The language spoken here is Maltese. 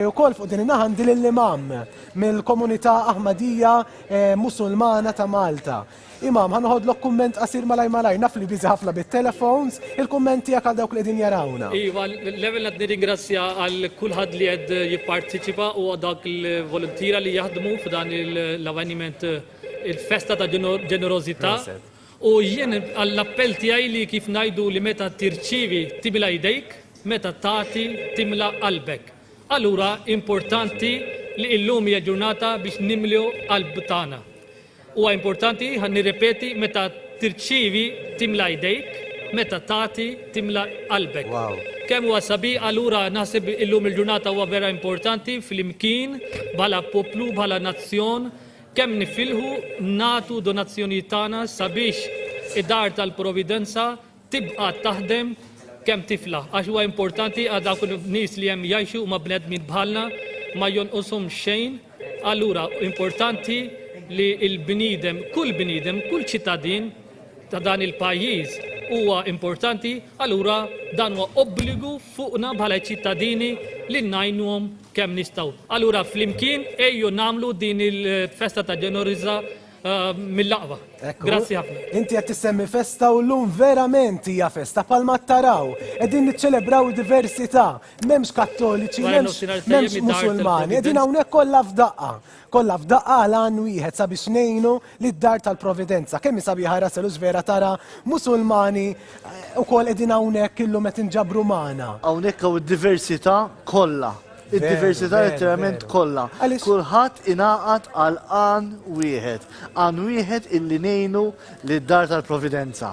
Ukoll fuq din in-naħa għandi l-imam mill-komunità Aħmadija Musulmana ta' Malta. Imam, ħanħodlok kumment qasir malaj, naf li biżi ħafna bit-telefons, il-kumment tiegħek għal dawk li din jarawna. Iva, l-level qed nirringrazzja għal kulħadd li qed jipparteċipa u dak il-volontira li jaħdmu f'dan l-avveniment il-festa ta' ġenerosità. U jien għall-appell tiegħi li kif ngħidu li meta tirċivi timla jdejk, meta tagħti timla qalbek. Allura importanti li llum hija ġurnata biex nimlu qalb tagħna. Huwa importanti ħan nirrepeti meta tirċivi timla jdejk, meta tagħti timla qalbek. Kemm huwa sabiq, allura naħseb illum il-ġurnata huwa vera importanti fl-imkien bħala poplu, bħala nazzjon, kemm nifilħu nagħtu donazzjoni tagħna sabiex id-dar tal-Providenza tibqa' taħdem kemm tifla. Għax huwa importanti għal dawk in-nies li hemm jgħixu huma bnedmin bħalna ma jonqoshom xejn. Allura importanti li l-bniedem, kull ċittadin ta' dan il-pajjiż huwa importanti, allura dan huwa obbligu fuqna bħala ċittadini li ngħinuhom kemm nistgħu. Allura flimkien ejju nagħmlu din il-festa ta' ġenerosità mill-laqwa. Grazzi ħafna. Inti qed tissemmi festa u llum verament hija festa palma taraw. Qegħdin niċċelebraw diversità, m'hemmx Kattoliċi, m'hemmx Musulmani, qegħdin hawnhekk kollha f'daqqa. Kollha f'daqqa għal għan wieħed sabiex ngħinu lid-dar tal-Providenza. Kemm sabiħa raselux vera tara Musulmani wkoll qegħdin hawnhekk illum qed inġabru magħna. Hawnhekk hawn id-diversità kollha. Id-diversità letteralment kollha. Kulħadd ingħaqad għal għan wieħed illi ngħinu lid-dar tal-Providenza.